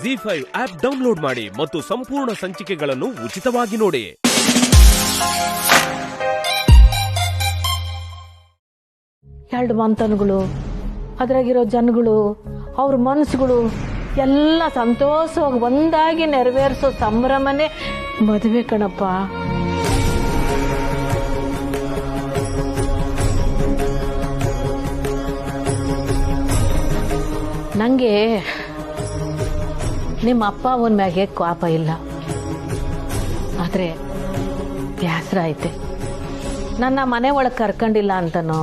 ZEE5 app download ಮಾಡಿ ಮತ್ತು ಸಂಪೂರ್ಣ ಸಂಚಿಕೆಗಳನ್ನು ಉಚಿತವಾಗಿ ನೋಡಿ. ಎರಡು ಮಂತನಗಳು, ಅದ್ರಾಗಿರೋ ಜನಗಳು, ಅವ್ರ ಮನಸ್ಸುಗಳು ಎಲ್ಲ ಸಂತೋಷವಾಗಿ ಒಂದಾಗಿ ನೆರವೇರಿಸೋ ಸಂಭ್ರಮನೇ ಮದುವೆ ಕಣಪ್ಪ. ನಂಗೆ ನಿಮ್ಮ ಅಪ್ಪ ಅವನ ಮ್ಯಾಗೆ ಕೋಪ ಇಲ್ಲ, ಆದ್ರೆ ಬೇಸರ ಐತೆ. ನನ್ನ ಮನೆ ಒಳಗೆ ಕರ್ಕೊಂಡಿಲ್ಲ ಅಂತನೋ,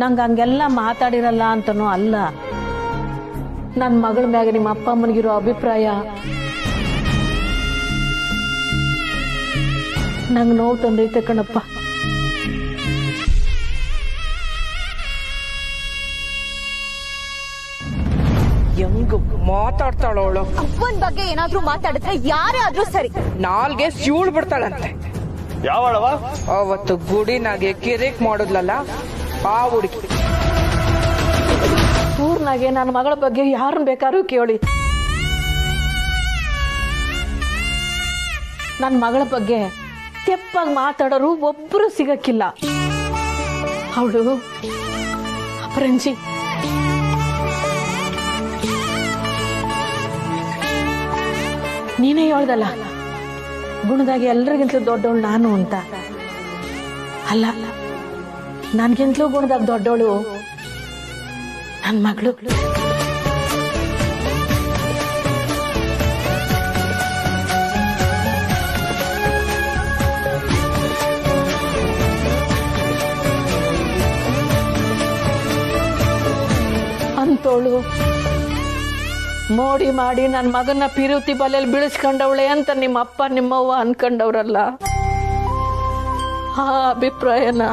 ನಂಗೆ ಹಂಗೆಲ್ಲ ಮಾತಾಡಿರಲ್ಲ ಅಂತನೋ ಅಲ್ಲ. ನನ್ನ ಮಗಳ ಮ್ಯಾಗ ನಿಮ್ಮ ಅಪ್ಪ ಅಮ್ಮನಿಗಿರೋ ಅಭಿಪ್ರಾಯ ನಂಗೆ ನೋವು ತಂದೈತೆ ಕಣಪ್ಪ. ಹೆಂಗ್ ಮಾತಾಡ್ತಾಳವಳು. ಅಪ್ಪನ ಬಗ್ಗೆ ಏನಾದ್ರೂ ಮಾತಾಡಿದ್ರೆ ಯಾರೇ ಆದ್ರೂ ಸರಿ ನಾಲ್ಗೆ ಸ್ಯೂಳ್ ಬಿಡ್ತಾಳಂತೆ. ಯಾವಳವ? ಅವತ್ತು ಗುಡಿನಾಗೆ ಕಿರಿಕ್ ಮಾಡೋದ್ಲಲ್ಲ ಆ ಹುಡುಗಿ. ಊರ್ನಾಗೆ ನನ್ನ ಮಗಳ ಬಗ್ಗೆ ಯಾರನ್ನ ಬೇಕಾದ್ರೂ ಕೇಳಿ, ನನ್ನ ಮಗಳ ಬಗ್ಗೆ ತೆಪ್ಪಾಗಿ ಮಾತಾಡೋರು ಒಬ್ರು ಸಿಗಕ್ಕಿಲ್ಲ. ಅವಳು ಅಪರಂಜಿ. ನೀನೇ ಹೇಳ್ದಲ್ಲ, ಗುಣದಾಗಿ ಎಲ್ರಿಗಿಂತಲೂ ದೊಡ್ಡವಳು ನಾನು ಅಂತ. ಅಲ್ಲ, ನನ್ಗಿಂತಲೂ ಗುಣದಾಗ ದೊಡ್ಡವಳು ನನ್ನ ಮಗಳು. ಅಂತೋಳು ಮೋಡಿ ಮಾಡಿ ನನ್ನ ಮಗನ ಪಿರುತಿ ಬಲೆಯಲ್ಲಿ ಬೀಳಿಸ್ಕೊಂಡವಳೆ ಅಂತ ನಿಮ್ಮ ಅಪ್ಪ ನಿಮ್ಮವ್ವ ಅನ್ಕೊಂಡವ್ರಲ್ಲ, ಆ ಅಭಿಪ್ರಾಯನ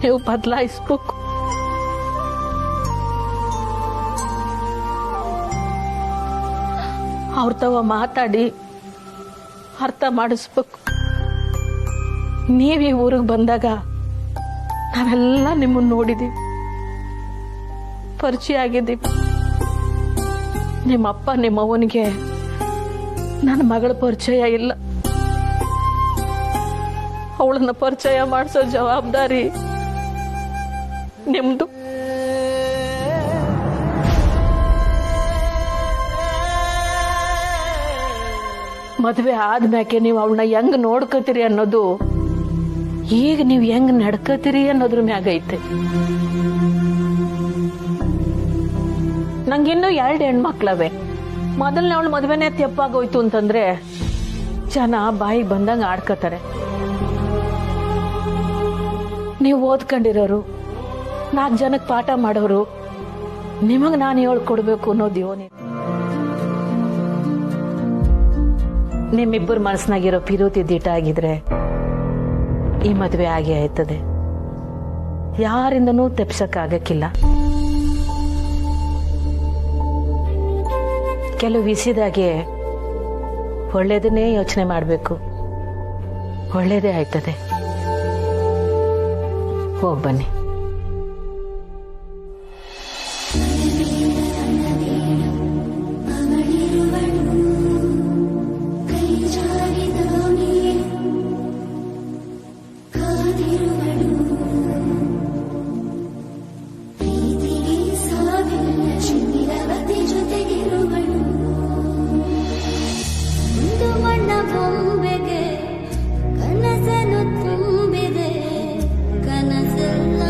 ನೀವು ಬದಲಾಯಿಸ್ಬೇಕು. ಅವ್ರ ತವ ಮಾತಾಡಿ ಅರ್ಥ ಮಾಡಿಸ್ಬೇಕು. ನೀವೀ ಊರಿಗೆ ಬಂದಾಗ ನಾವೆಲ್ಲ ನಿಮ್ಮನ್ನ ನೋಡಿದೀವಿ, ಪರಿಚಯ ಆಗಿದ್ದೀವಿ. ನಿಮ್ಮಪ್ಪ ನಿಮ್ಮವ್ವನಿಗೆ ನನ್ನ ಮಗಳ ಪರಿಚಯ ಇಲ್ಲ. ಅವಳನ್ನ ಪರಿಚಯ ಮಾಡಿಸೋ ಜವಾಬ್ದಾರಿ ನಿಮ್ದು. ಮದುವೆ ಆದ್ಮ್ಯಾಕೆ ನೀವು ಅವಳನ್ನ ಹೆಂಗ್ ನೋಡ್ಕೋತೀರಿ ಅನ್ನೋದು ಈಗ ನೀವು ಹೆಂಗ್ ನಡ್ಕೋತೀರಿ ಅನ್ನೋದ್ರ ಮ್ಯಾಗೈತೆ. ನಂಗಿನ್ನೂ 2 ಹೆಣ್ಮಕ್ಳವೆ. ಮೊದಲನೇ ಅವಳು ಮದುವೆನೇ ತೆಪ್ಪಾಗೋಯ್ತು ಅಂತಂದ್ರೆ ಜನ ಬಾಯಿಗೆ ಬಂದಂಗ ಆಡ್ಕೋತಾರೆ. ನೀವು ಓದ್ಕೊಂಡಿರೋರು, 4 ಜನಕ್ಕೆ ಪಾಠ ಮಾಡೋರು, ನಿಮಗ್ ನಾನು ಹೇಳ್ಕೊಡ್ಬೇಕು ಅನ್ನೋದು ಯೋನಿ. ನಿಮ್ಮಿಬ್ಬರು ಮನಸ್ಸಿನಾಗಿರೋ ಪಿರುತಿ ದಿಟ ಆಗಿದ್ರೆ ಈ ಮದುವೆ ಆಗೇ ಆಯ್ತದೆ. ಯಾರಿಂದನೂ ತೆಪ್ಸಕ್ಕಾಗಕ್ಕಿಲ್ಲ. ಕೆಲವು ವಿಸಿದಾಗೆ ಒಳ್ಳೇದನ್ನೇ ಯೋಚನೆ ಮಾಡಬೇಕು, ಒಳ್ಳೇದೇ ಆಯ್ತದೆ. ಹೋಗ್ಬನ್ನಿ. ಬೊಂಬೆಗೆ ಕನಸನು ತುಂಬಿದೆ, ಕನಸೆಲ್ಲ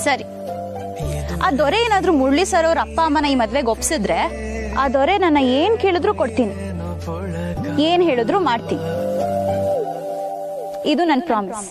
ಸರಿ, ಆ ದೊರೆ ಏನಾದ್ರೂ ಮುರಳಿ ಸರ್ ಅವ್ರ ಅಪ್ಪ ಅಮ್ಮನ ಈ ಮದ್ವೆಗೆ ಒಪ್ಸಿದ್ರೆ ಆ ದೊರೆ ನನ್ನ ಏನ್ ಕೇಳಿದ್ರು ಕೊಡ್ತೀನಿ, ಏನ್ ಹೇಳಿದ್ರು ಮಾಡ್ತೀನಿ. ಇದು ನನ್ನ ಪ್ರಾಮಿಸ್.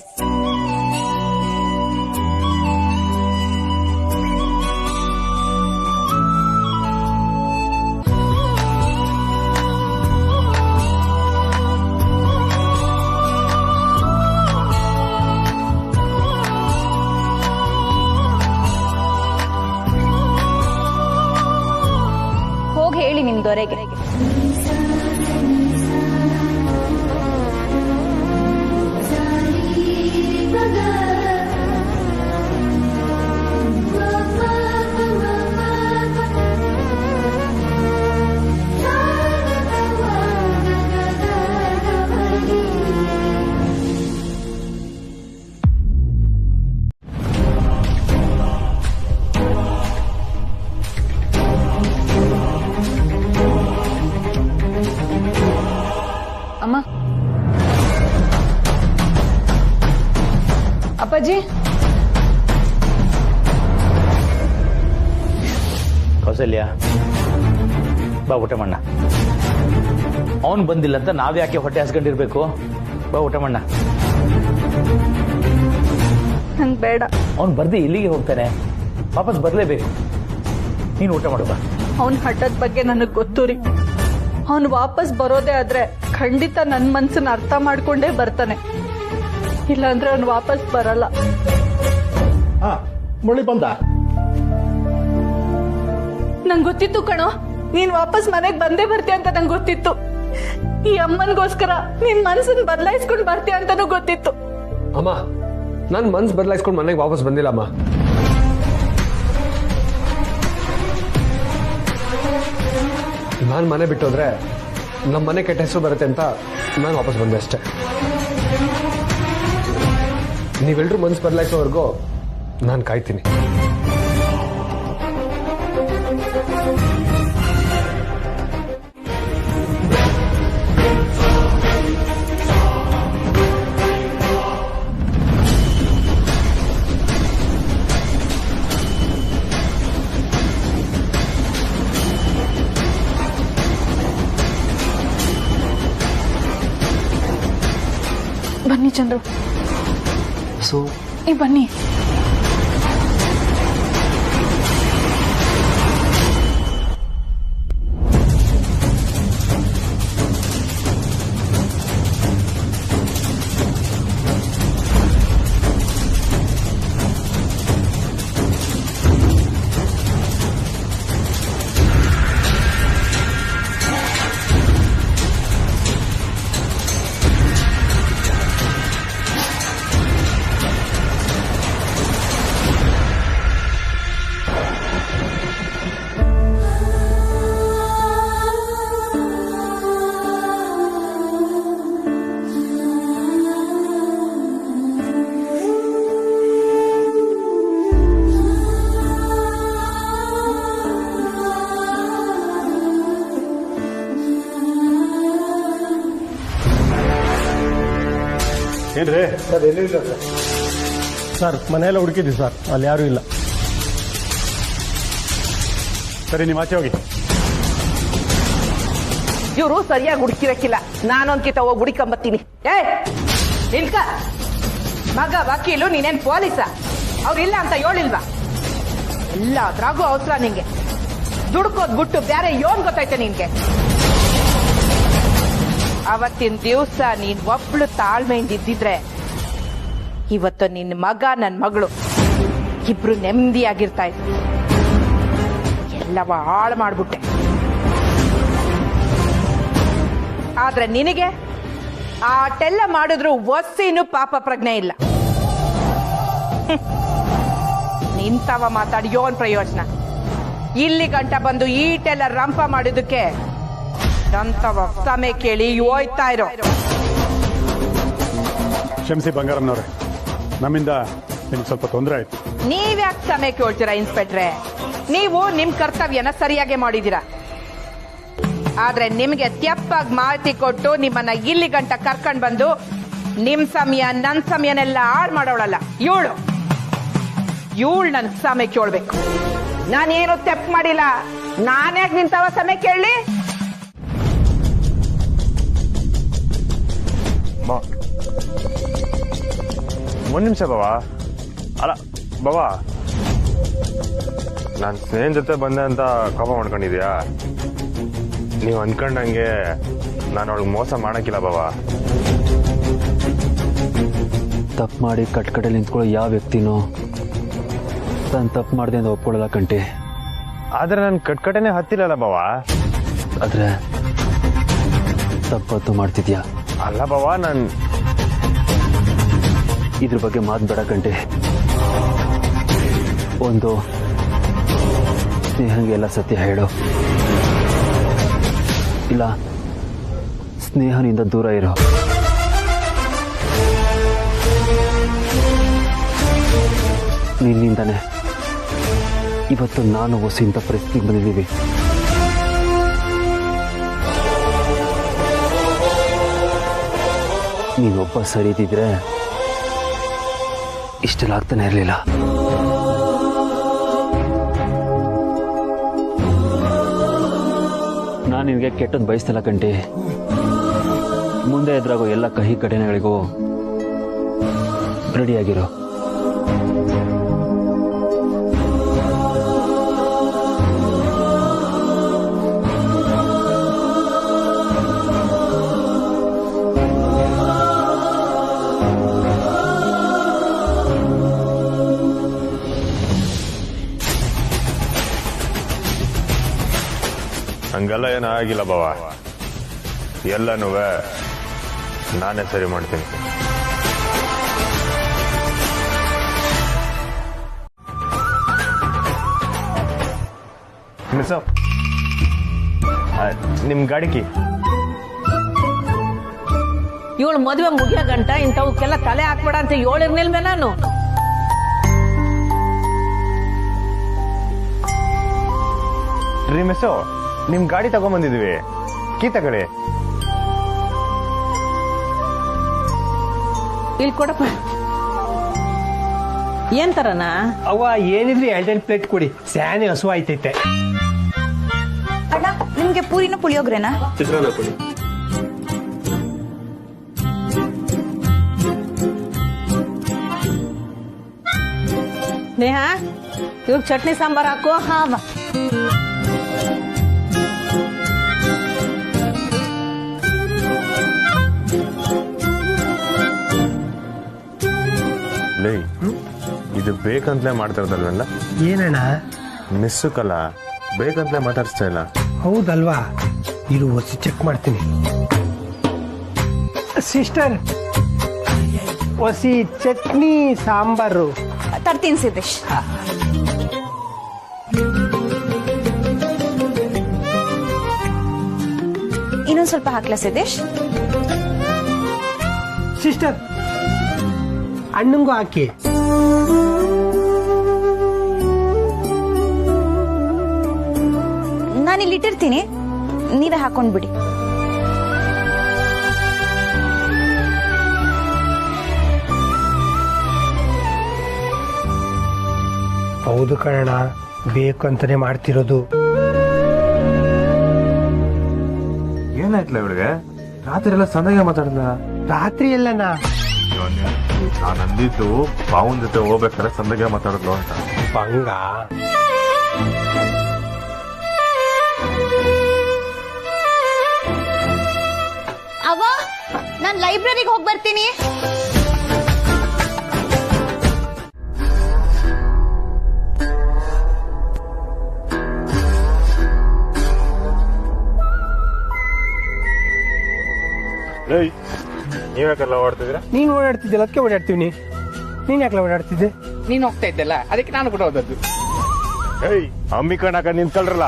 ಹೋಗಿ ಹೇಳಿ ನಿಮ್ ದೊರೆಗೆ. ಅಮ್ಮ, ಅಪ್ಪಾಜಿ, ಕೌಸಲ್ಯ ಬಾ ಊಟ ಮಣ್ಣ. ಅವನು ಬಂದಿಲ್ಲ ಅಂತ ನಾವ್ ಯಾಕೆ ಹೊಟ್ಟೆ ಹಸ್ಕೊಂಡಿರ್ಬೇಕು? ಬಾ ಊಟ ಮಣ್ಣ. ನಂಗೆ ಬೇಡ. ಅವ್ನು ಬರ್ದಿ ಇಲ್ಲಿಗೆ ಹೋಗ್ತಾನೆ, ವಾಪಸ್ ಬರ್ಲೇಬೇಕು. ನೀನು ಊಟ ಮಾಡು ಬಾ. ಅವನ್ ಹಠದ ಬಗ್ಗೆ ನನಗ್ ಗೊತ್ತು ರೀ. ಅವನು ವಾಪಸ್ ಬರೋದೇ ಆದ್ರೆ ಖಂಡಿತ ನನ್ನ ಮನ್ಸನ್ನ ಅರ್ಥ ಮಾಡ್ಕೊಂಡೇ ಬರ್ತಾನೆ, ಇಲ್ಲಾಂದ್ರೆ ಅವ್ನು ವಾಪಸ್ ಬರಲ್ಲ. ಮುರಳಿ ಬಂದ? ನಂಗೆ ಗೊತ್ತಿತ್ತು ಕಣೋ, ನೀನ್ ವಾಪಸ್ ಮನೆಗ್ ಬಂದೇ ಬರ್ತೀಯ ಅಂತ ನಂಗೆ ಗೊತ್ತಿತ್ತು. ಈ ಅಮ್ಮನ್ಗೋಸ್ಕರ ನಿನ್ ಮನ್ಸನ್ ಬದಲಾಯಿಸ್ಕೊಂಡ್ ಬರ್ತೀಯ ಅಂತಾನೂ ಗೊತ್ತಿತ್ತು. ಅಮ್ಮ, ನನ್ ಮನ್ಸ್ ಬದಲಾಯಿಸ್ಕೊಂಡು ಮನೆಗೆ ವಾಪಸ್ ಬಂದಿಲ್ಲ ಅಮ್ಮ. ನಾನು ಮನೆ ಬಿಟ್ಟೋದ್ರೆ ನಮ್ಮ ಮನೆ ಕೆಟ್ಟ ಹೆಸರು ಬರುತ್ತೆ ಅಂತ ನಾನು ವಾಪಸ್ ಬಂದೆ ಅಷ್ಟೇ. ನೀವೆಲ್ಲರೂ ಮನ್ಸು ಬದಲಾಯಿಸೋವರೆಗೂ ನಾನು ಕಾಯ್ತೀನಿ. ಬನ್ನಿ ಚಂದ್ರು, ಸೊ ಬನ್ನಿ. ಏನ್ರಿ ಸರ್? ಏನೂ ಇಲ್ಲ ಸರ್. ಮನೆಯೆಲ್ಲ ಹುಡುಕಿದ್ವಿ ಸರ್, ಅಲ್ಲಿ ಯಾರೂ ಇಲ್ಲ. ಸರಿ, ನೀವು ಆಚೆ ಹೋಗಿ. ಇವರು ಸರಿಯಾಗಿ ಹುಡುಕಿರಕ್ಕಿಲ್ಲ, ನಾನೊಂದ್ಕಿತ ಹೋಗಿ ಹುಡುಕೊಂಬತ್ತೀನಿ. ನಿಲ್ಕ, ಮಗ ವಕೀಲು, ನೀನೇನ್ ಪೊಲೀಸ? ಅವ್ರಿಲ್ಲ ಅಂತ ಹೇಳಿಲ್ವಾ? ಎಲ್ಲದ್ರಾಗೂ ಅವಸರ ನಿಂಗೆ. ದುಡ್ಕೋದ್ ಬಿಟ್ಟು ಬೇರೆ ಯೋನ್ ಗೊತ್ತೈತೆ ನಿನ್ಗೆ? ಅವತ್ತಿನ ದಿವಸ ನೀನ್ ಒಬ್ಳು ತಾಳ್ಮೆಯಿಂದ ಇದ್ದಿದ್ರೆ ಇವತ್ತು ನಿನ್ನ ಮಗ ನನ್ನ ಮಗಳು ಇಬ್ರು ನೆಮ್ಮದಿಯಾಗಿರ್ತಾ ಇದ್ರು. ಎಲ್ಲವ ಹಾಳು ಮಾಡ್ಬಿಟ್ಟೆ. ಆದ್ರೆ ನಿನಗೆ ಆಟೆಲ್ಲ ಮಾಡಿದ್ರು ಒಸ್ಸಿನೂ ಪಾಪ ಪ್ರಜ್ಞೆ ಇಲ್ಲ. ನಿಂತವ ಮಾತಾಡಿ ಯೋನ್ ಪ್ರಯೋಜನ? ಇಲ್ಲಿ ಗಂಟ ಬಂದು ಈಟೆಲ್ಲ ರಂಪ ಮಾಡಿದಕ್ಕೆ ನಂತವ ಸಮಯ ಕೇಳಿ ಹೋಯ್ತಾ ಇರೋ. ಕ್ಷಮಿಸಿ ಬಂಗಾರಮ್ಮನವ್ರೆ, ನಮ್ಮಿಂದ ನಿಮ್ಗೆ ಸ್ವಲ್ಪ ತೊಂದರೆ ಆಯ್ತು. ನೀವ್ಯಾಕೆ ಸಮಯ ಕೇಳ್ತೀರಾ ಇನ್ಸ್ಪೆಕ್ಟ್ರೆ? ನೀವು ನಿಮ್ ಕರ್ತವ್ಯನ ಸರಿಯಾಗಿ ಮಾಡಿದೀರಾ. ಆದ್ರೆ ನಿಮ್ಗೆ ತೆಪ್ಪಾಗಿ ಮಾಹಿತಿ ಕೊಟ್ಟು ನಿಮ್ಮನ್ನ ಇಲ್ಲಿ ಗಂಟ ಕರ್ಕೊಂಡ್ ಬಂದು ನಿಮ್ ಸಮಯ ನನ್ ಸಮಯನೆಲ್ಲ ಹಾಳು ಮಾಡೋಳಲ್ಲ ಇವಳು. ಇವಳು ನನ್ ಸಮಯ ಕೇಳ್ಬೇಕು. ನಾನೇನು ತಪ್ಪು ಮಾಡಿಲ್ಲ, ನಾನ್ಯಾಕೆ ನಿಂತವ ಸಮಯ ಕೇಳಲಿ? ಒಂದ್ ನಿಮಿಷ ಬಾವಾ. ಅಲ್ಲ ಬಾವಾ, ನಾನು ಸ್ನೇಹನ್ ಜೊತೆ ಬಂದೆ ಅಂತ ಕೋಪ ಮಾಡ್ಕೊಂಡಿದ್ಯಾ? ನೀವು ಅನ್ಕೊಂಡಂಗೆ ನಾನು ಅವಳಿಗೆ ಮೋಸ ಮಾಡಕ್ಕಿಲ್ಲ ಬಾವಾ. ತಪ್ಪು ಮಾಡಿ ಕಟ್ಕಟಲ್ಲಿ ನಿಂತ್ಕೊಳ್ಳೋ ಯಾವ ವ್ಯಕ್ತಿನೋ ತಾನು ತಪ್ಪು ಮಾಡಿದೆ ಅಂತ ಒಪ್ಕೊಳ್ಳಲ್ಲ ಕಂಟಿ. ಆದ್ರೆ ನಾನು ಕಟ್ಕಟನೆ ಹತ್ತಿಲ್ಲಲ್ಲ ಬಾವಾ. ಆದ್ರೆ ತಪ್ಪತ್ತು ಮಾಡ್ತಿದ್ಯಾ? ಅಲ್ಲ ಬಾವಾ, ನಾನು ಇದ್ರ ಬಗ್ಗೆ ಮಾತು ಬೇಡ ಕಂಟಿ. ಒಂದು ಸ್ನೇಹಂಗೆಲ್ಲ ಸತ್ಯ ಹೇಳು, ಇಲ್ಲ ಸ್ನೇಹನಿಂದ ದೂರ ಇರೋ. ನಿನ್ನಿಂದಾನೆ ಇವತ್ತು ನಾನು ಹೊಸಿಂತ ಪರಿಸ್ಥಿತಿಗೆ ಬಂದಿದ್ದೀವಿ. ನೀನೊಬ್ಬ ಸರಿ ಇದ್ದಿದ್ರೆ ಇಷ್ಟೆಲ್ಲ ಆಗ್ತಾನೆ ಇರಲಿಲ್ಲ. ನಾನು ನಿನಗೆ ಕೆಟ್ಟದ್ದು ಬಯಸ್ತಲ್ಲ ಕಂಟಿ. ಮುಂದೆ ಎದುರಾಗೋ ಎಲ್ಲ ಕಹಿ ಘಟನೆಗಳಿಗೂ ರೆಡಿಯಾಗಿರೋ. ಹಂಗೆಲ್ಲ ಏನೂ ಆಗಿಲ್ಲ ಬಾವಾ. ಎಲ್ಲನೂ ನಾನೇ ಸರಿ ಮಾಡ್ತೀನಿ. ಮಿಸ್ ನಿಮ್ ಗಾಡಿಕಿ ಇವಳು ಮದುವೆ ಮುಗಿಯೋ ಗಂಟ ಇಂಥವಕ್ಕೆಲ್ಲ ತಲೆ ಹಾಕ್ಬೇಡ ಅಂತ ಹೇಳಿರ್ನಿಲ್ವೇ ನಾನು? ರೀ ಮಿಸ್ಸು, ನಿಮ್ ಗಾಡಿ ತಗೊಂಬಂದಿದೀವಿ, ಕೀ ತಗೊಳ್ಳಿ. ಇಲ್ಲಿ ಕೊಡಪ್ಪ. ಏನ್ ತರನಾ? ಅವ್ವ ಏನಿದ್ರಿ 2 ಪ್ಲೇಟ್ ಕೊಡಿ, ಸ್ಯಾನೆ ಹಸು ಆಯ್ತೈತೆ. ಅಣ್ಣ ನಿಮ್ಗೆ ಪೂರಿನ ಪುಳಿಯೋಗ್ರೆನಾ? ಚಿತ್ರಾನ್ನ ಕೊಡಿ. ನೇಹ, ಇವ್ರ ಚಟ್ನಿ ಸಾಂಬಾರ್ ಹಾಕು. ಹಾವ ಲೇ, ಇದು ಬೇಕಂತಲೇ ಮಾಡ್ತಿರೋದಲ್ವೆಲ್ಲ? ಏನಣ್ಣ? ಮಿಸ್ಸುಕಲ್ಲ, ಬೇಕಂತಲೇ ಮಾತಾಡಿಸ್ತಾ ಇಲ್ಲ. ಹೌದಲ್ವಾ? ಇರು ಹೊಸಿ ಚೆಕ್ ಮಾಡ್ತೀನಿ. ಸಿಸ್ಟರ್, ಹೊಸಿ ಚಟ್ನಿ ಸಾಂಬಾರು ತರ್ತೀನಿ ಸಿದ್ದೇಶ್. ಇನ್ನೊಂದ್ ಸ್ವಲ್ಪ ಹಾಕ್ಲಾ ಸಿದ್ದೇಶ್? ಸಿಸ್ಟರ್, ಅಣ್ಣಂಗೂ ಹಾಕಿ. ನಾನಿಲ್ಲಿ ಇಟ್ಟಿರ್ತೀನಿ, ನೀವೇ ಹಾಕೊಂಡ್ಬಿಡಿ. ಹೌದು ಕಣಣ್ಣ, ಬೇಕು ಅಂತಾನೆ ಮಾಡ್ತಿರೋದು. ಏನಾಯ್ತಲ್ಲ ಇವಳಿಗೆ? ರಾತ್ರಿ ಎಲ್ಲ ಸಂದಾಗ ಮಾತಾಡಲ್ಲ. ರಾತ್ರಿ ಎಲ್ಲನಾ? ನಾನು ಅಂದಿದ್ದು ಪಾವನ್ ಜೊತೆ ಹೋಗ್ಬೇಕಾದ್ರೆ ಸಂದಾಗ ಮಾತಾಡಿದ್ಲು ಅಂತ. ಬಂಗ ಅವ್ವ, ನಾನ್ ಲೈಬ್ರರಿಗೆ ಹೋಗಿ ಬರ್ತೀನಿ. ನೀವ್ಯಾಕೆಲ್ಲ ಓಡ್ತಿದ್ದೀರಾ? ನೀನ್ ಓಡಾಡ್ತಿದ್ದಿಲ್ಲ, ಅದಕ್ಕೆ ಓಡಾಡ್ತೀವಿ. ನೀನ್ ಯಾಕಲ ಓಡಾಡ್ತಿದ್ದೆ? ನೀನ್ ಹೋಗ್ತಾ ಇದ್ದಲ್ಲ, ಅದಕ್ಕೆ ನಾನು ಕೂಡ ಹೋದದ್ದು. ಏಯ್, ಅಮ್ಮಿ ಕಣಕ ನಿಂತ್ಕೊಳ್ರಲ್ಲ.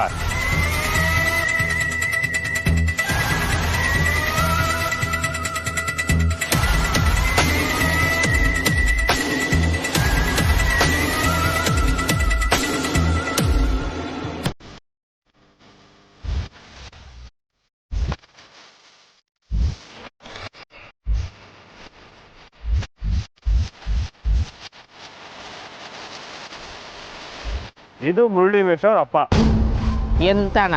ಇದು ಮುರಳಿ ಮೇಶ್ವರ್ ಅಪ್ಪ. ಎಂತನ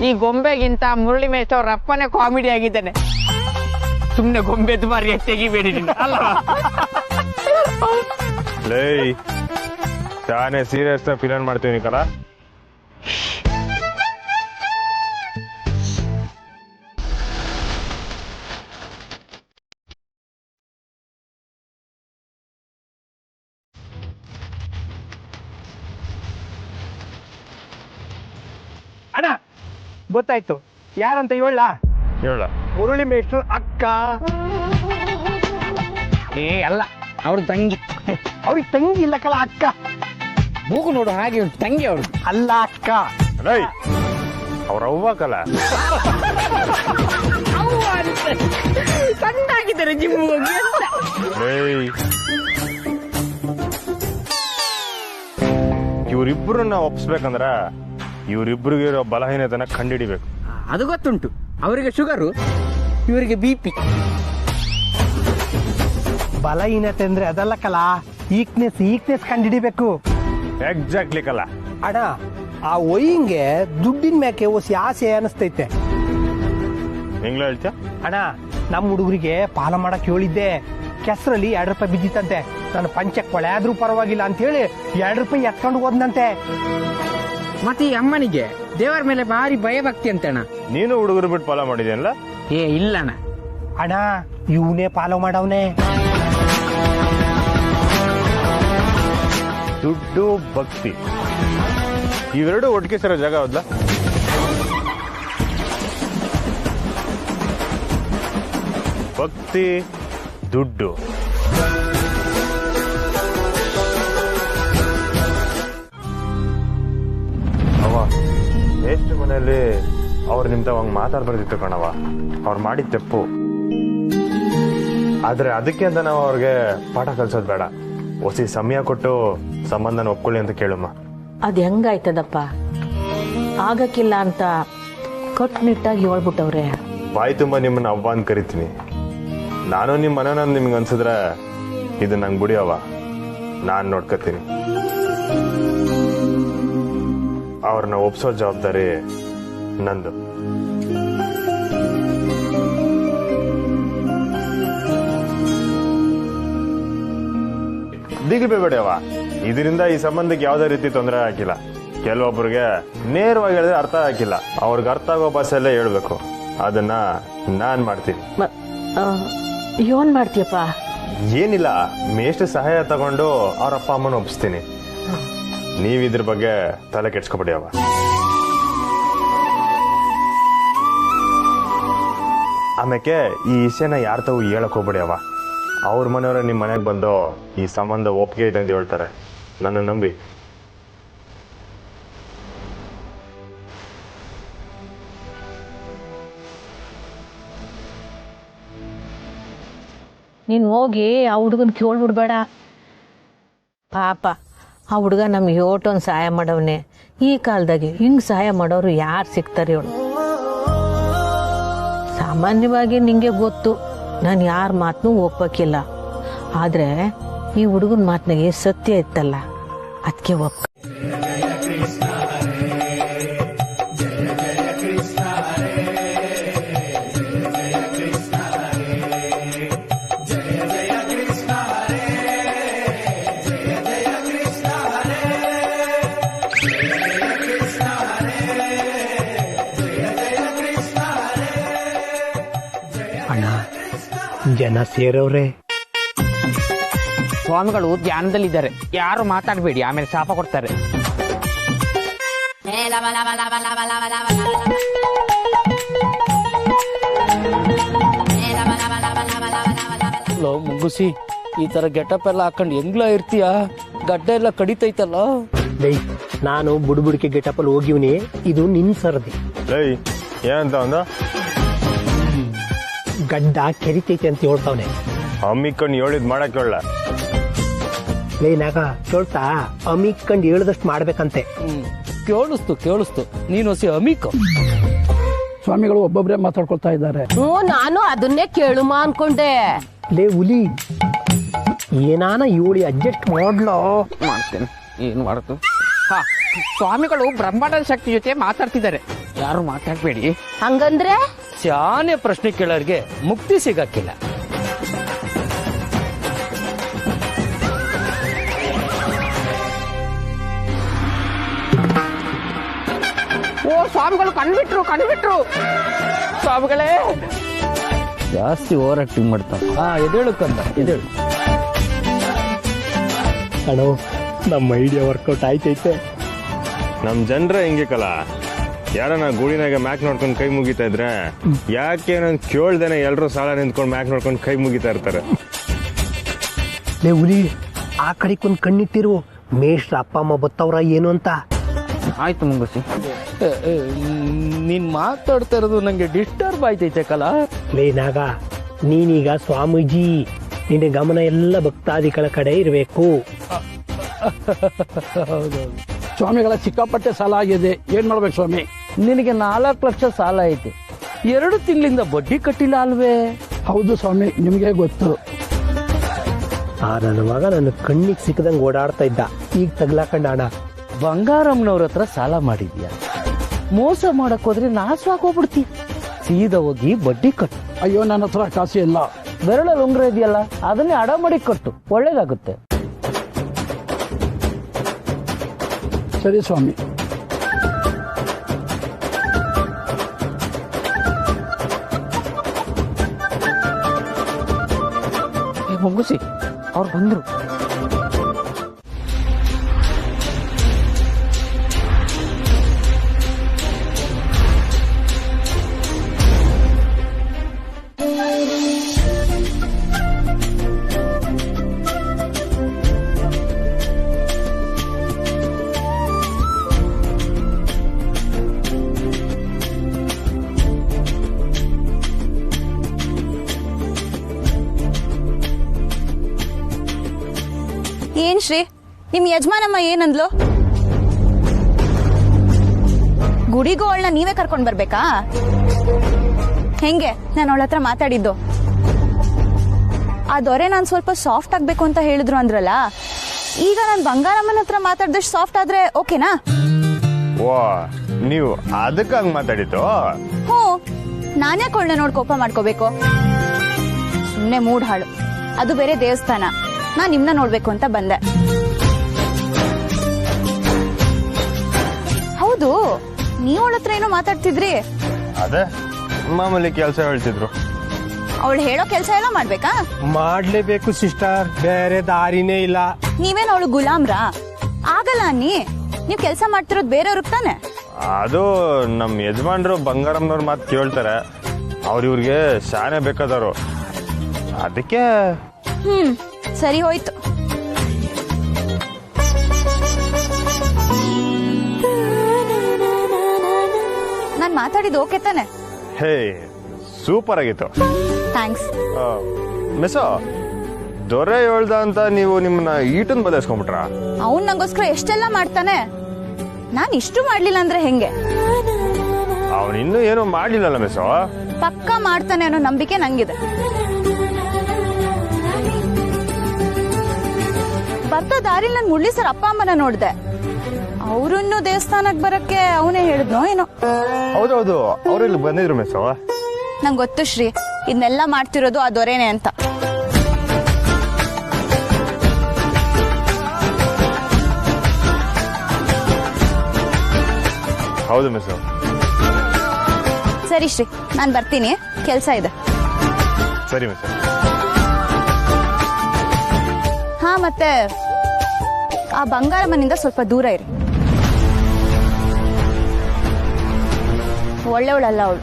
ಈ ಗೊಂಬೆಗಿಂತ ಮುರಳಿ ಮೇಶ್ವರ್ ಅಪ್ಪನೇ ಕಾಮಿಡಿ ಆಗಿದ್ದಾನೆ. ಸುಮ್ನೆ ಗೊಂಬೆ ದುಬಾರಿ ತೆಗಿಬೇಡಿ ಅಲ್ವಾ? ಲೈ ತಾನೇ ಸೀರಿಯಸ್ ಫಿಲನ್ ಮಾಡ್ತೀನಿ ಕಲ. ಅಣ್ಣ ಗೊತ್ತಾಯ್ತು ಯಾರಂತ ಹೇಳ. ಹೇಳ. ಮುರಳಿ ಮೇಷ್ಟ್ರ ಅಕ್ಕ. ಏ ಅಲ್ಲ, ಅವ್ರ ತಂಗಿ. ಅವ್ರಿಗೆ ತಂಗಿ ಇಲ್ಲ ಕಲ, ಅಕ್ಕ. ಮೂಗು ನೋಡು ಹಾಗೆ ಉಂಟು, ತಂಗಿ ಅವ್ರು. ಅಲ್ಲ ಅಕ್ಕ. ಲೈ ಅವ್ರ ಅವ್ವ ಕಲ. ಸಣ್ಣಾಗಿದ್ದಾರೆ ಜಿಮ್ ಹೋಗಿ ಅಂತ. ಇವ್ರಿಬ್ರನ್ನ ಒಪ್ಸ್ಬೇಕಂದ್ರ ಇವ್ರಿಬ್ರಿಗೆ ಇರೋ ಬಲಹೀನತನ ಕಂಡಿಡಿಬೇಕು. ಅದು ಗೊತ್ತುಂಟು, ಅವರಿಗೆ ಶುಗರು, ಇವರಿಗೆ BP. ಬಲಹೀನತೆ ಅಂದ್ರೆ ಅದಲ್ಲ ಕಲ, ಈಕ್ನೆಸ್ ಕಂಡಿಡಿಬೇಕು. ಎಕ್ಸಾಕ್ಟ್ಲಿ ಕಲ. ಅಣ್ಣ ಆ ಒಯ್ಯಿಂಗೆ ದುಡ್ಡಿನ ಮ್ಯಾಕೆ ಓಸಿ ಆಸೆ ಅನಿಸ್ತೈತೆ. ಹೆಂಗ್ಲ ಹೇಳ್ತೀಯ? ಅಣ್ಣ ನಮ್ಮ ಹುಡುಗರಿಗೆ ಪಾಲ ಮಾಡಕ್ ಹೇಳಿದ್ದೆ. ಕೆಸರಲ್ಲಿ 2 ರೂಪಾಯಿ ಬಿದ್ದಿತ್ತಂತೆ. ನಾನು ಪಂಚಕ್ಕೆ ಕೊಳೆ ಆದ್ರೂ ಪರವಾಗಿಲ್ಲ ಅಂತ ಹೇಳಿ 2 ರೂಪಾಯಿ ಎತ್ಕೊಂಡು ಹೋದ್ನಂತೆ. ಮತ್ತೆ ಈ ಅಮ್ಮನಿಗೆ ದೇವರ ಮೇಲೆ ಭಾರಿ ಭಯ ಭಕ್ತಿ ಅಂತಣ್ಣ. ನೀನು ಹುಡುಗರು ಬಿಟ್ಟು ಫಾಲೋ ಮಾಡಿದ್ಯಲ್ಲ? ಏ ಇಲ್ಲಣ್ಣ. ಅಣ್ಣ ಇವನೇ ಫಾಲೋ ಮಾಡವನೆ. ದುಡ್ಡು ಭಕ್ತಿ ಇವೆರಡು ಒಟ್ಟಿಗೆ ಸೇರೋ ಜಾಗ ಹೌದಾ? ಭಕ್ತಿ ದುಡ್ಡು ಅವ ಎಷ್ಟು ಮನೆಯಲ್ಲಿ ಅವ್ರು ನಿಮ್ತ ಹಂಗ್ ಮಾತಾಡ್ಬಾರ್ದಿತ್ತು ಕಣವ. ಅವ್ರು ಮಾಡಿದ ತಪ್ಪು. ಆದ್ರೆ ಅದಕ್ಕೆ ಅಂತ ನಾವು ಅವ್ರಿಗೆ ಪಾಠ ಕಲ್ಸೋದ್ ಬೇಡ. ಹೊಸಿ ಸಮಯ ಕೊಟ್ಟು ಸಂಬಂಧನ ಒಪ್ಕೊಳ್ಳಿ ಅಂತ ಕೇಳಮ್ಮ. ಅದು ಹೆಂಗಾಯ್ತದಪ್ಪ? ಆಗಕ್ಕಿಲ್ಲ ಅಂತ ಕಟ್ಟುನಿಟ್ಟಾಗಿ ಹೇಳ್ಬಿಟ್ಟವ್ರೆ. ಬಾಯಿ ತುಂಬ ನಿಮ್ಮನ್ನ ಅವ್ವ ಅಂತ ಕರಿತೀನಿ. ನಾನು ನಿಮ್ಮ ಮನನ ನಿಮ್ಗೆ ಅನ್ಸಿದ್ರೆ ಇದು ನಂಗೆ ಬಿಡಿಯವ, ನಾನು ನೋಡ್ಕೊತೀನಿ. ಅವ್ರನ್ನ ಒಪ್ಸೋ ಜವಾಬ್ದಾರಿ ನಂದು. ದಿಗಿಬೇಬೇಡವ. ಇದರಿಂದ ಈ ಸಂಬಂಧಕ್ಕೆ ಯಾವುದೇ ರೀತಿ ತೊಂದರೆ ಆಗಿಲ್ಲ. ಕೆಲವೊಬ್ಬರಿಗೆ ನೇರವಾಗಿ ಹೇಳಿದ್ರೆ ಅರ್ಥ ಆಗಿಲ್ಲ. ಅವ್ರಿಗೆ ಅರ್ಥ ಆಗೋ ಭಾಷೆಯಲ್ಲೇ ಹೇಳ್ಬೇಕು. ಅದನ್ನ ನಾನ್ ಮಾಡ್ತೀನಿ. ಏನ್ ಮಾಡ್ತೀಯಪ್ಪ? ಏನಿಲ್ಲ, ಮೇಷ್ಟು ಸಹಾಯ ತಗೊಂಡು ಅವ್ರ ಅಪ್ಪ ಅಮ್ಮನ ಒಪ್ಪಿಸ್ತೀನಿ. ನೀವ್ ಇದ್ರ ಬಗ್ಗೆ ತಲೆ ಕೆಡ್ಸ್ಕೊಬೇಡಿ ಅವ. ಆಮೇಲೆ ಈ ವಿಷಯನ ಯಾರ ತಾವು ಹೇಳಕ್ ಹೋಗ್ಬೇಡಿ ಅವ. ಅವ್ರ ಮನೆಯವ್ರ ನಿಮ್ ಮನೆಗೆ ಬಂದು ಈ ಸಂಬಂಧ ಒಪ್ಪಿಗೆ ಇದೆ ಅಂತ ಹೇಳ್ತಾರೆ. ನನ್ನ ನಂಬಿ. ನೀನು ಹೋಗಿ ಆ ಹುಡುಗನ ಕೇಳ್ಬಿಡ್ಬೇಡ. ಪಾಪ ಆ ಹುಡುಗ ನಮ್ಗೆ ಯೋಟೊಂದು ಸಹಾಯ ಮಾಡವನೆ. ಈ ಕಾಲದಾಗೆ ಹಿಂಗೆ ಸಹಾಯ ಮಾಡೋರು ಯಾರು ಸಿಗ್ತಾರೆ ಹೇಳು? ಸಾಮಾನ್ಯವಾಗಿ ನಿಂಗೆ ಗೊತ್ತು, ನಾನು ಯಾರ ಮಾತನ್ನೂ ಒಪ್ಪಕ್ಕಿಲ್ಲ. ಆದರೆ ಈ ಹುಡುಗನ ಮಾತನಾಗೆ ಸತ್ಯ ಇತ್ತಲ್ಲ, ಅದಕ್ಕೆ ಒಪ್ಪ. ಅಣ್ಣ ಜನ ಸೇರವ್ರೆ. ಸ್ವಾಮಿಗಳು ಧ್ಯಾನದಲ್ಲಿದ್ದಾರೆ, ಯಾರು ಮಾತಾಡಬೇಡಿ, ಆಮೇಲೆ ಶಾಪ ಕೊಡ್ತಾರೆ. ಮುಗುಸಿ ಈ ತರ ಗೆಟಪ್ ಎಲ್ಲ ಹಾಕೊಂಡು ಹೆಂಗ್ಲ ಇರ್ತೀಯ? ಗಡ್ಡ ಎಲ್ಲ ಕಡಿತೈತಲ್ಲ. ನಾನು ಬುಡ್ಬುಡಿಕೆ ಗೆಟಪಲ್ಲಿ ಹೋಗಿವ್ನಿ. ಇದು ನಿನ್ ಸರದಿ. ಏನಂತ ಅಂದ? ಗಡ್ಡ ಕೆರಿತೈತೆ ಅಂತ ಹೇಳ್ತಾವನೆ. ಅಮ್ಮಿಕೊಂಡು ಹೇಳಿದ್ ಮಾಡಕ್ ಹೇಳ. ನಾಗ ಕೇಳ್ತಾ ಅಮ್ಮಿಕೊಂಡು ಹೇಳ್ದಷ್ಟು ಮಾಡ್ಬೇಕಂತೆ. ಕೇಳಿಸ್ತು ನೀನು ಹೊಸಿ ಅಮಿಕ. ಸ್ವಾಮಿಗಳು ಒಬ್ಬೊಬ್ರೆ ಮಾತಾಡ್ಕೊಳ್ತಾ ಇದ್ದಾರೆ. ನಾನು ಅದನ್ನೇ ಕೇಳುಮ ಅನ್ಕೊಂಡೆ. ಹುಲಿ ಏನಾನ ಇವಳಿ ಅಡ್ಜಸ್ಟ್ ಮಾಡ್ಲೋ. ಮಾಡ್ತೇನೆ, ಏನು ಮಾಡ್ತು? ಹಾ, ಸ್ವಾಮಿಗಳು ಬ್ರಹ್ಮಾಂಡದ ಶಕ್ತಿ ಜೊತೆ ಮಾತಾಡ್ತಿದ್ದಾರೆ, ಯಾರು ಮಾತಾಡ್ಬೇಡಿ. ಹಂಗಂದ್ರೆ ಸ್ಯಾನೆ ಪ್ರಶ್ನೆ ಕೇಳೋರ್ಗೆ ಮುಕ್ತಿ ಸಿಗಕ್ಕಿಲ್ಲ. ಓ ಸ್ವಾಮಿಗಳು ಕಣ್ಬಿಟ್ರು ಸ್ವಾಮಿಗಳೇ. ಜಾಸ್ತಿ ಓವರ್ ಆಕ್ಟಿಂಗ್ ಮಾಡ್ತಾವ. ಎದೇಳು ಕಂದ, ಎದೇಳು. ಅಣ್ಣೋ, ನಮ್ಮ ಐಡಿಯಾ ವರ್ಕೌಟ್ ಆಯ್ತೈತೆ. ನಮ್ ಜನರ ಹಿಂಗೆ ಕಲ, ಯಾರನ್ನ ಗೂಡಿನಾಗ ಮ್ಯಾಕ್ ನೋಡ್ಕೊಂಡು ಕೈ ಮುಗಿತಾ ಇದ್ರೆ ಯಾಕೆ ನಾನು ಕೇಳ್ದೇನೆ ಎಲ್ರು ಸಾಲ ನಿಂತ್ಕೊಂಡು ಮ್ಯಾಕ್ ನೋಡ್ಕೊಂಡು ಕೈ ಮುಗಿತಾ ಇರ್ತಾರೆ. ಲೇ ಹುಲಿ, ಆ ಕಡೆಕೊಂದು ಕಣ್ಣಿಟ್ಟಿರು, ಮೇಷ್ಟ್ರ ಅಪ್ಪ ಅಮ್ಮ ಬತ್ತವ್ರ ಏನು ಅಂತ. ಆಯ್ತು ಮುಂಗುಸಿ. ನೀನ್ ಮಾತಾಡ್ತಾ ಇರೋದು ನಂಗೆ ಡಿಸ್ಟರ್ಬ್ ಆಯ್ತೈತೆ ಕಲ. ಲೇ ನಾಗ, ನೀನೀಗ ಸ್ವಾಮೀಜಿ, ನಿನ್ನ ಗಮನ ಎಲ್ಲ ಭಕ್ತಾದಿಗಳ ಕಡೆ ಇರಬೇಕು. ಸ್ವಾಮಿಗಳ ಸಿಕ್ಕಾಪಟ್ಟೆ ಸಾಲ ಆಗಿದೆ, ಏನ್ ಮಾಡ್ಬೇಕು ಸ್ವಾಮಿ? ನಿನಗೆ 4 ಲಕ್ಷ ಸಾಲ ಐತೆ, 2 ತಿಂಗಳಿಂದ ಬಡ್ಡಿ ಕಟ್ಟಿಲ್ಲ ಅಲ್ವೇ? ಹೌದು ಸ್ವಾಮಿ, ನಿಮ್ಗೆ ಗೊತ್ತು. ನನ್ನ ಮಗ ನನ್ನ ಕಣ್ಣಿಗೆ ಸಿಕ್ಕದಂಗೆ ಓಡಾಡ್ತಾ ಇದ್ದ, ಈಗ ತಗ್ಲಾಕಂಡ ಹಣ. ಬಂಗಾರಮ್ಮನವ್ರ ಹತ್ರ ಸಾಲ ಮಾಡಿದ್ಯಾ? ಮೋಸ ಮಾಡಕ್ ಹೋದ್ರೆ ನಾಶವಾಗೋಗ್ಬಿಡ್ತಿ. ಸೀದಾ ಹೋಗಿ ಬಡ್ಡಿ ಕಟ್ಟು. ಅಯ್ಯೋ, ನನ್ನ ಹತ್ರ ಕಾಸು ಇಲ್ಲ. ಬೆರಳಲ್ಲಿ ಉಂಗ್ರ ಇದೆಯಲ್ಲ, ಅದನ್ನೇ ಅಡ ಮಾಡಿ ಕಟ್ಟು, ಒಳ್ಳೇದಾಗುತ್ತೆ. ಸರಿ ಸ್ವಾಮಿ. ಮುಂಗುಸಿ, ಅವ್ರು ಬಂದ್ರು. ಏನ್ ಶ್ರೀ, ನಿಮ್ ಯಜಮಾನಮ್ಮ ಏನಂದ್ಲು? ಗುಡಿಗೂ ಅವಳನ್ನ ನೀವೇ ಕರ್ಕೊಂಡ್ ಬರ್ಬೇಕಾ? ಹೆಂಗೆ ನಾನು ಅವಳ ಹತ್ರ ಮಾತಾಡಿದ್ದು? ಆ ದೊರೆ ನಾನ್ ಸ್ವಲ್ಪ ಸಾಫ್ಟ್ ಆಗ್ಬೇಕು ಅಂತ ಹೇಳಿದ್ರು ಅಂದ್ರಲ್ಲ, ಈಗ ನಾನ್ ಬಂಗಾರಮ್ಮನ ಹತ್ರ ಮಾತಾಡ್ದಷ್ಟು ಸಾಫ್ಟ್ ಆದ್ರೆ ಓಕೆನಾ? ಓ, ನೀವು ಅದಕ್ಕೆ ಹಂಗ್ ಮಾತಾಡಿದ್ದು? ಹ್ಞೂ, ನಾನ್ಯಾಕೆ ಅವಳನ್ನ ನೋಡ್ ಕೋಪ ಮಾಡ್ಕೋಬೇಕು? ಸುಮ್ನೆ ಮೂಡ್ ಹಾಳು. ಅದು ಬೇರೆ ದೇವಸ್ಥಾನ, ನಾನ್ ನಿಮ್ನ ನೋಡ್ಬೇಕು ಅಂತ ಬಂದೆ. ಹೌದು, ನೀವ್ ಅವಳ ಹತ್ರ ಏನೋ ಮಾತಾಡ್ತಿದ್ರಿ. ಅದೇ ಮಾಮೂಲಿ ಕೆಲಸ ಹೇಳ್ತಿದ್ರು. ಅವಳು ಹೇಳೋ ಕೆಲಸ ಎಲ್ಲ ಮಾಡ್ಬೇಕಾ? ಮಾಡ್ಲೇಬೇಕು ಸಿಸ್ಟರ್, ಬೇರೆ ದಾರಿನೇ ಇಲ್ಲ. ನೀವೇನು ಅವಳು ಗುಲಾಮ್ರಾ? ಆಗಲ್ಲ ಅನ್ನಿ, ನೀವ್ ಕೆಲಸ ಮಾಡ್ತಿರೋದು ಬೇರೆಯವ್ರಿಗೆ ತಾನೆ. ಅದು ನಮ್ ಯಜಮಾನ್ರು ಬಂಗಾರಮ್ಮನವ್ರ ಮಾತು ಕೇಳ್ತಾರೆ, ಇವ್ರಿಗೆ ಶಾನೆ ಬೇಕಾದವರು, ಅದಕ್ಕೆ. ಸರಿ ಹೋಯ್ತು. ನಾನ್ ಮಾತಾಡಿದ್ದು ಓಕೆ ತಾನೆ? ಹೇ, ಸೂಪರ್ ಆಗಿತ್ತು. ಥ್ಯಾಂಕ್ಸ್. ಮಿಸೋ, ದೊರೆ ಹೇಳ್ದ ಅಂತ ನೀವು ನಿಮ್ಮನ್ನ ಈಟನ್ ಬದಲಿಸ್ಕೊಂಡ್ಬಿಟ್ರ? ಅವ್ನ್ ನಂಗೋಸ್ಕರ ಎಷ್ಟೆಲ್ಲ ಮಾಡ್ತಾನೆ, ನಾನ್ ಇಷ್ಟು ಮಾಡ್ಲಿಲ್ಲ ಅಂದ್ರೆ ಹೆಂಗೆ? ಅವನಿನ್ನೂ ಏನೂ ಮಾಡ್ಲಿಲ್ಲಲ್ಲ ಮಿಸೋ. ಪಕ್ಕ ಮಾಡ್ತಾನೆ ಅನ್ನೋ ನಂಬಿಕೆ ನಂಗಿದೆ. ಬರ್ತಾ ದಾರಿಲಿ ನನ್ ಮುರಳಿ ಸರ್ ಅಪ್ಪ ಅಮ್ಮನ ನೋಡ್ದೆ. ಅವ್ರನ್ನು ದೇವಸ್ಥಾನಕ್ ಬರಕ್ಕೆ ಅವನೇ ಹೇಳಿದ್ನೋ ಏನೋ. ಹೌದೌದು, ಅವ್ರಿಲ್ಲಿ ಬಂದಿದ್ರು ಮಿಸೋ. ನಂಗೆ ಗೊತ್ತು ಶ್ರೀ, ಇದನ್ನೆಲ್ಲ ಮಾಡ್ತಿರೋದು ಆ ದೊರೆನೆ ಅಂತ. ಹೌದು ಮಿಸೋ. ಸರಿ ಶ್ರೀ, ನಾನ್ ಬರ್ತೀನಿ, ಕೆಲ್ಸ ಇದೆ. ಸರಿ ಮಿಸೋ. ಹಾ, ಮತ್ತೆ ಆ ಬಂಗಾರಮ್ಮನಿಂದ ಸ್ವಲ್ಪ ದೂರ ಇರಿ. ಒಳ್ಳೆವಳಲ್ಲ ಅವಳು.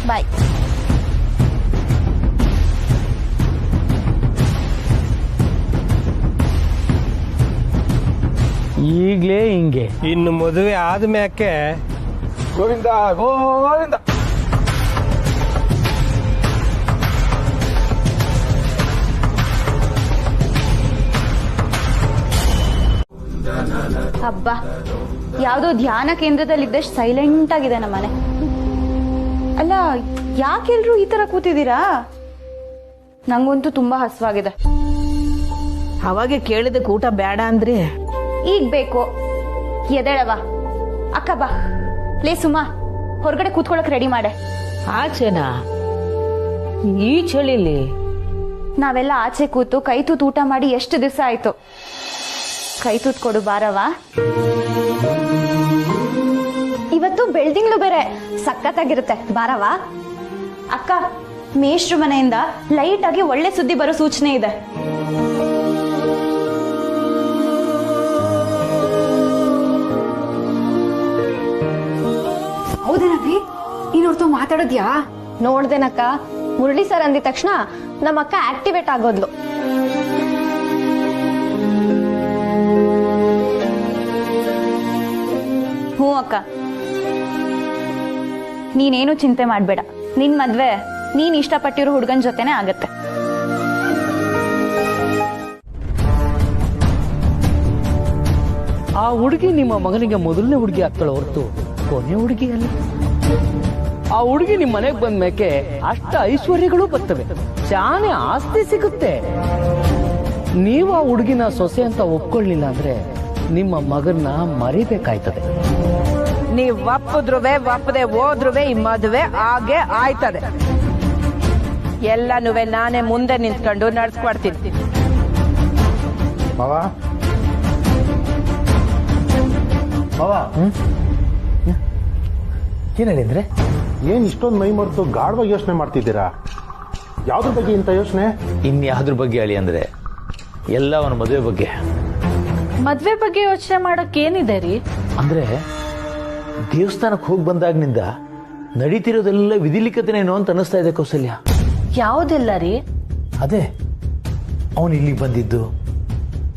ಬಾಯ್. ಈಗ್ಲೇ ಹಿಂಗೆ, ಇನ್ನು ಮದುವೆ ಆದ್ಮ್ಯಾಕೆ ಗೋವಿಂದ ಗೋವಿಂದ. ಹಬ್ಬ, ಯಾವ್ದೋ ಧ್ಯಾನ ಕೇಂದ್ರದಲ್ಲಿದ್ದಷ್ಟು ಸೈಲೆಂಟ್ ಆಗಿದೆ ನಮ್ಮನೆ. ಅಲ್ಲ, ಯಾಕೆಲ್ರು ಈ ತರ ಕೂತಿದ್ದೀರಾ? ನಂಗಂತೂ ತುಂಬಾ ಹಸುವಾಗಿದೆ. ಅವಾಗೆ ಕೇಳಿದಕ್ಕೆ ಊಟ ಬೇಡ ಅಂದ್ರಿ, ಈಗ ಬೇಕು. ಎದೇಳವ ಅಕ್ಕ ಬಾ. ಲೇ ಸುಮಾ, ಹೊರಗಡೆ ಕೂತ್ಕೊಳಕ್ ರೆಡಿ ಮಾಡೆ. ಆಚೆನಾ? ಈ ಚಳಿಲಿ? ನಾವೆಲ್ಲ ಆಚೆ ಕೂತು ಕೈ ತೂತ್ ಊಟ ಮಾಡಿ ಎಷ್ಟು ದಿವಸ ಆಯ್ತು. ಕೈ ತೂತ್ ಕೊಡು ಬಾರವ. ಇವತ್ತು ಬೆಳ್ದಿಂಗ್ಳು ಬೇರೆ ಸಖತ್ತಾಗಿರುತ್ತೆ, ಬಾರವ. ಅಕ್ಕ, ಮೇಷ್ಟ್ರು ಮನೆಯಿಂದ ಲೈಟ್ ಆಗಿ ಒಳ್ಳೆ ಸುದ್ದಿ ಬರೋ ಸೂಚನೆ ಇದೆ. ಹೌದೇನವಿ? ನೀನ್ ಅವ್ರతో ಮಾತಾಡೋದ್ಯಾ? ನೋಡ್ದೇನಕ್ಕ, ಮುರಳಿ ಸರ್ ಅಂದಿದ ತಕ್ಷಣ ನಮ್ಮ ಅಕ್ಕ ಆಕ್ಟಿವೇಟ್ ಆಗೋದ್ಲು. ಹ್ಞೂ ಅಕ್ಕ, ನೀನೇನು ಚಿಂತೆ ಮಾಡ್ಬೇಡ. ನಿನ್ ಮದ್ವೆ ನೀನ್ ಇಷ್ಟಪಟ್ಟಿರೋ ಹುಡುಗನ್ ಜೊತೆನೆ ಆಗತ್ತೆ. ಆ ಹುಡುಗಿ ನಿಮ್ಮ ಮಗನಿಗೆ ಮೊದಲನೇ ಹುಡುಗಿ ಆಗ್ತಾಳೆ ಹೊರತು ಕೊನೆ ಹುಡುಗಿ ಅಲ್ಲ. ಆ ಹುಡುಗಿ ನಿಮ್ಮ ಮನೆಗೆ ಬಂದ್ಮೇಕೆ ಅಷ್ಟ ಐಶ್ವರ್ಯಗಳು ಬರ್ತವೆ, ಶಾನೆ ಆಸ್ತಿ ಸಿಗುತ್ತೆ. ನೀವು ಆ ಹುಡುಗಿನ ಸೊಸೆ ಅಂತ ಒಪ್ಕೊಳ್ಳಿಲ್ಲ ಅಂದ್ರೆ ನಿಮ್ಮ ಮಗನ್ನ ಮರಿಬೇಕಾಯ್ತದೆ. ನೀವ್ ಒಪ್ಪದ್ರುವೆ ಒಪ್ಪದೆ ಹೋದ್ರುವೆ ಈ ಮದುವೆ ಹಾಗೆ ಆಯ್ತದೆ. ಎಲ್ಲನೂ ನಾನೇ ಮುಂದೆ ನಿಂತ್ಕೊಂಡು ನಡ್ಸ್ಕೊಡ್ತೀನಿ. ಮಾವ ಮಾವ ಏನ್ ಹೇಳಿದ್ರೆ? ಏನ್ ಇಷ್ಟೊಂದು ಮೈ ಮರೆತು ಗಾಢವಾಗಿ ಯೋಚನೆ ಮಾಡ್ತಿದ್ದೀರಾ? ಯಾವ್ದ್ರ ಬಗ್ಗೆ ಇಂಥ ಯೋಚನೆ? ಇನ್ಯಾವ್ದ್ರ ಬಗ್ಗೆ ಹೇಳಿ ಅಂದ್ರೆ ಎಲ್ಲ ಅವನ ಮದುವೆ ಬಗ್ಗೆ. ಮದ್ವೆ ಬಗ್ಗೆ ಯೋಚನೆ ಮಾಡಕ್ ಏನಿದೆ ರೀ? ಅಂದ್ರೆ ದೇವಸ್ಥಾನಕ್ಕೆ ಹೋಗಿ ಬಂದಾಗ್ನಿಂದ ನಡೀತಿರೋದೆಲ್ಲ ವಿಧಿಲಿಖಿತನೇನೋ ಅಂತ ಅನಿಸ್ತಾ ಇದೆ ಕೌಸಲ್ಯ. ಯಾವುದೆಲ್ಲ ರೀ? ಅದೇ ಅವನು ಇಲ್ಲಿಗೆ ಬಂದಿದ್ದು,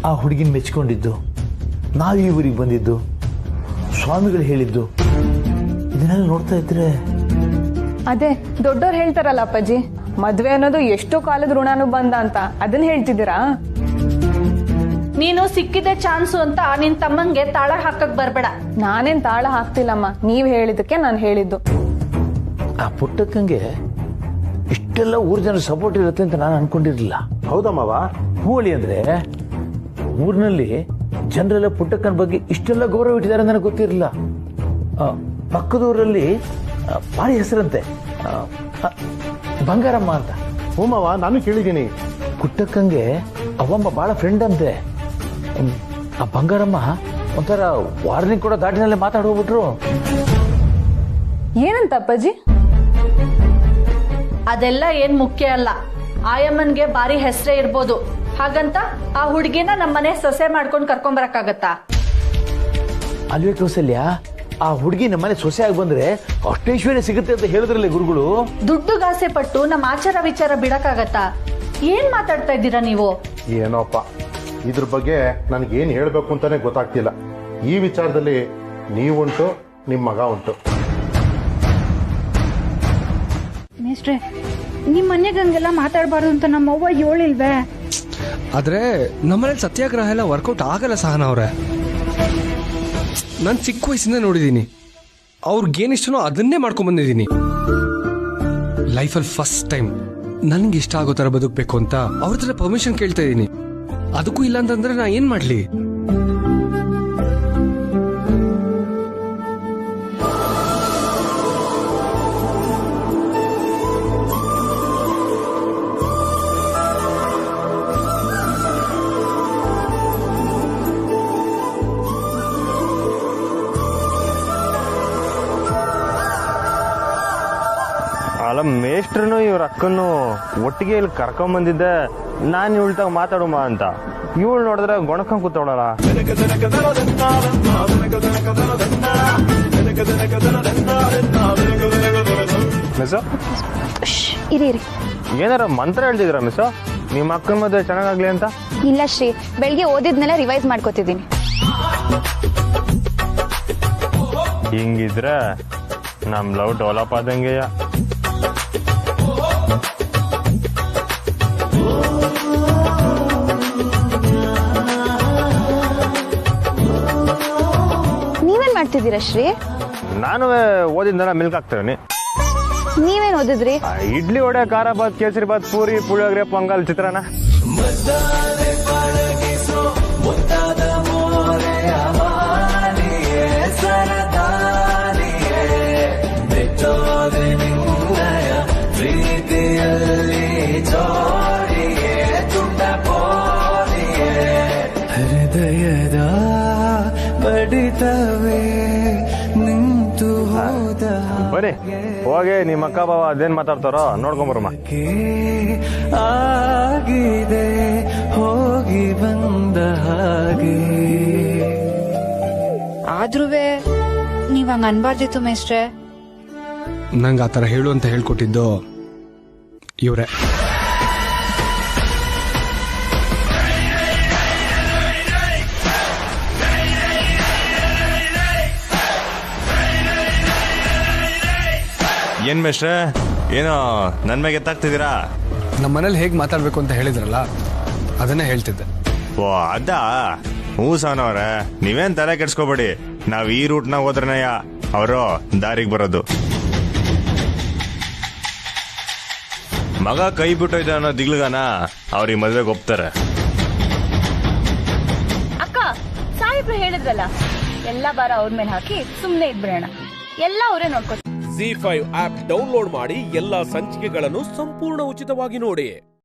ಆ ಹುಡುಗಿನ ಮೆಚ್ಕೊಂಡಿದ್ದು, ನಾವು ಈ ಊರಿಗೆ ಬಂದಿದ್ದು, ಸ್ವಾಮಿಗಳು ಹೇಳಿದ್ದು, ಇದನ್ನೆಲ್ಲ ನೋಡ್ತಾ ಇದ್ರೆ ಅದೇ ದೊಡ್ಡವ್ರು ಹೇಳ್ತಾರಲ್ಲ ಅಪ್ಪಾಜಿ, ಮದ್ವೆ ಅನ್ನೋದು ಎಷ್ಟೋ ಕಾಲದ ಋಣಾನುಬಂಧ ಅಂತ, ಅದನ್ನ ಹೇಳ್ತಿದ್ದೀರಾ? ನೀನು ಸಿಕ್ಕಿದೆ ಚಾನ್ಸು ಅಂತ ನಿನ್ ತಮ್ಮಂಗೆ ತಾಳ ಹಾಕಕ್ ಬರ್ಬೇಡ. ನಾನೇನ್ ತಾಳ ಹಾಕ್ತಿಲ್ಲಮ್ಮ, ನೀವ್ ಹೇಳಿದಕ್ಕೆ ನಾನು ಹೇಳಿದ್ದು. ಆ ಪುಟ್ಟಕ್ಕಂಗೆ ಇಷ್ಟೆಲ್ಲ ಊರ್ ಜನರ ಸಪೋರ್ಟ್ ಇರುತ್ತೆ ಅಂತ ನಾನು ಅನ್ಕೊಂಡಿರ್ಲಿಲ್ಲ. ಹೌದಮ್ಮವ? ಹೋಳಿ ಅಂದ್ರೆ ಊರಿನಲ್ಲಿ ಜನರೆಲ್ಲ ಪುಟ್ಟಕ್ಕನ ಬಗ್ಗೆ ಇಷ್ಟೆಲ್ಲ ಗೌರವ ಇಟ್ಟಿದ್ದಾರೆ ನನಗೆ ಗೊತ್ತಿರಲಿಲ್ಲ. ಪಕ್ಕದೂರಲ್ಲಿ ಭಾರಿ ಹೆಸರಂತೆ, ಬಂಗಾರಮ್ಮ ಅಂತ. ಹೂಮವ, ನಾನು ಕೇಳಿದ್ದೀನಿ. ಪುಟ್ಟಕ್ಕಂಗೆ ಅವಮ್ಮ ಬಹಳ ಫ್ರೆಂಡ್ ಅಂತೆ. ಆ ಬಂಗಾರಮ್ಮ ಒಂಥರ ವಾರ್ನಿಂಗ್ ಕೂಡ ದಾಟಿನಲ್ಲೇ ಮಾತಾಡಿ ಹೋಗ್ಬಿಟ್ರು. ಏನಂತ ಅಪ್ಪಾಜಿ? ಅದೆಲ್ಲ ಏನ್ ಮುಖ್ಯ ಅಲ್ಲ. ಆಯಮ್ಮನ್ಗೆ ಬಾರಿ ಹೆಸರೇ ಇರ್ಬೋದು, ಹಾಗಂತ ಆ ಹುಡುಗಿನ ನಮ್ಮನೆ ಸೊಸೆ ಮಾಡ್ಕೊಂಡು ಕರ್ಕೊಂಡ್ ಬರಕ್ಕಾಗತ್ತಾ? ಅಲ್ವೇ ಕೌಸಲ್ಯ, ಆ ಹುಡುಗಿ ನಮ್ಮನೆ ಸೊಸೆ ಆಗಿ ಬಂದ್ರೆ ಅಷ್ಟೈಶ್ವರ್ಯ ಸಿಗುತ್ತೆ ಅಂತ ಹೇಳಿದ್ರಲ್ಲ ಗುರುಗಳು. ದುಡ್ಡುಗಾಸೆ ಪಟ್ಟು ನಮ್ಮ ಆಚಾರ ವಿಚಾರ ಬಿಡಕ್ಕಾಗತ್ತಾ? ಏನ್ ಮಾತಾಡ್ತಾ ಇದ್ದೀರಾ ನೀವು? ಏನೋಪ್ಪ, ಇದ್ರ ಬಗ್ಗೆ ನನಗೇನು ಹೇಳಬೇಕು ಅಂತಾನೆ ಗೊತ್ತಾಗ್ತಿಲ್ಲ. ಈ ವಿಚಾರದಲ್ಲಿ ನೀವುಂಟು, ನಿಮ್ಮ ಮಗ ಉಂಟು. ಮೇಷ್ಟ್ರೆ, ನಿಮ್ ಮನೆಗೆ ಹಂಗೆಲ್ಲ ಮಾತಾಡಬಾರ್ದು ಅಂತ ನಮ್ಮವ್ವ ಹೇಳಿಲ್ವೇ? ಆದ್ರೆ ನಮ್ಮನೇಲಿ ಸತ್ಯಾಗ್ರಹ ಎಲ್ಲ ವರ್ಕೌಟ್ ಆಗಲ್ಲ ಸಹನ ಅವ್ರೆ. ನಾನು ಚಿಕ್ಕ ವಯಸ್ಸಿಂದ ನೋಡಿದ್ದೀನಿ, ಅವ್ರಿಗೇನಿಷ್ಟನೋ ಅದನ್ನೇ ಮಾಡ್ಕೊಂಡ್ ಬಂದಿದ್ದೀನಿ. ಲೈಫಲ್ಲಿ ಫಸ್ಟ್ ಟೈಮ್ ನನ್ಗೆ ಇಷ್ಟ ಆಗೋ ತರ ಬದುಕಬೇಕು ಅಂತ ಅವ್ರ ಹತ್ರ ಪರ್ಮಿಷನ್ ಕೇಳ್ತಾ ಇದ್ದೀನಿ. ಅದಕ್ಕೂ ಇಲ್ಲ ಅಂತಂದ್ರೆ ನಾ ಏನ್ ಮಾಡ್ಲಿ? ಅಲ್ಲ, ಮೇಷ್ಟ್ರನು ಇವ್ರ ಅಕ್ಕನ್ನು ಒಟ್ಟಿಗೆ ಇಲ್ಲಿ ಕರ್ಕೊಂಬಂದಿದ್ದೆ. ನಾನು ಇವಳ್ತಾಗ ಮಾತಾಡುಮ ಅಂತ, ಇವಳು ನೋಡಿದ್ರೆ ಗೊಣಕೊಂಡ್ ಕೂತವಳಲ್ಲ. ಮಿಸ್, ಇರಿ ಇರಿ, ಏನಾರ ಮಂತ್ರ ಹೇಳ್ತಿದ್ರ ಮಿಸ್? ನಿಮ್ಮ ಅಕ್ಕನ ಮದುವೆ ಚೆನ್ನಾಗಾಗ್ಲಿ ಅಂತ? ಇಲ್ಲ ಶ್ರೀ, ಬೆಳಿಗ್ಗೆ ಓದಿದ್ನೆಲ್ಲ ರಿವೈಸ್ ಮಾಡ್ಕೋತಿದ್ದೀನಿ. ಹಿಂಗಿದ್ರೆ ನಮ್ ಲವ್ ಡೆವಲಪ್ ಆದಂಗೆಯ. ನೀವೇನ್ ಮಾಡ್ತಿದ್ದೀರಾ ಶ್ರೀ? ನಾನು ಓದಿದ್ದೆಲ್ಲ ಮಿಲ್ಕ್ ಹಾಕ್ತೇನೆ. ನೀವೇನ್ ಓದಿದ್ರಿ? ಇಡ್ಲಿ, ವಡೆ, ಖಾರ ಬಾತ್, ಕೇಸರಿ ಬಾತ್, ಪೂರಿ, ಪುಳಿಯೋಗರೆ, ಪೊಂಗಲ್, ಚಿತ್ರಾನ್ನ. ಹೃದಯದ ಬಡಿತವೇ ನಿಂತು ಹೋದ ಬರೀ ಹೋಗಿ ನಿಮ್ಮ ಅಕ್ಕ ಬಾವ ಅದೇನ್ ಮಾತಾಡ್ತಾರೋ ನೋಡ್ಕೊಂಬರಮ್ಮ. ಆಗಿದೆ ಹೋಗಿ ಬಂದ ಹಾಗೆ. ಆದ್ರೂ ನೀವ್ ಹಂಗ ಅನ್ಬಾರ್ದಿತ್ತು ಮೇಸ್ಟ್ರೆ. ನಂಗೆ ಆ ಥರ ಹೇಳು ಅಂತ ಹೇಳ್ಕೊಟ್ಟಿದ್ದು ಇವರೇ. ಏನ್ ಮೇಷ್ಟ್ರೆ ಏನೋ ನನ್ ಮೇಲೆ ಎತ್ತಾಗ್ತಿದ್ದೀರಾ? ನಮ್ಮ ಮನೇಲಿ ಹೇಗೆ ಮಾತಾಡ್ಬೇಕು ಅಂತ ಹೇಳಿದ್ರಲ್ಲ ಅದನ್ನೇ ಹೇಳ್ತಿದ್ದೆ. ಓ ಅದಾ? ಹ್ಞೂ ಸಾನವ್ರೆ, ನೀವೇನ್ ತಲೆ ಕೆಡ್ಸ್ಕೊಬೇಡಿ. ನಾವ್ ಈ ರೂಟ್ನಾಗ ಹೋದ್ರನಯ್ಯ ಅವರು ದಾರಿಗೆ ಬರೋದು. ಮಗ ಕೈ ಬಿಟ್ಟೋಯ್ತು ಅನ್ನೋ ದಿಗ್ಲಗಾನ ಅವ್ರಿಗೆ ಮದ್ವೆಗೆ ಒಪ್ತಾರೆ. ಅಕ್ಕ ಸಾಹೇಬ್ರು ಹೇಳಿದ್ರಲ್ಲ, ಎಲ್ಲ ಬಾರ ಅವ್ರ ಮೇಲೆ ಹಾಕಿ ಸುಮ್ನೆ ಇದ್ಬಿಡೋಣ, ಎಲ್ಲ ಅವರೇ ನೋಡ್ಕೊತಾರೆ. ZEE5 ಆಪ್ ಡೌನ್ಲೋಡ್ ಮಾಡಿ ಎಲ್ಲಾ ಸಂಚಿಕೆಗಳನ್ನು ಸಂಪೂರ್ಣ ಉಚಿತವಾಗಿ ನೋಡಿ.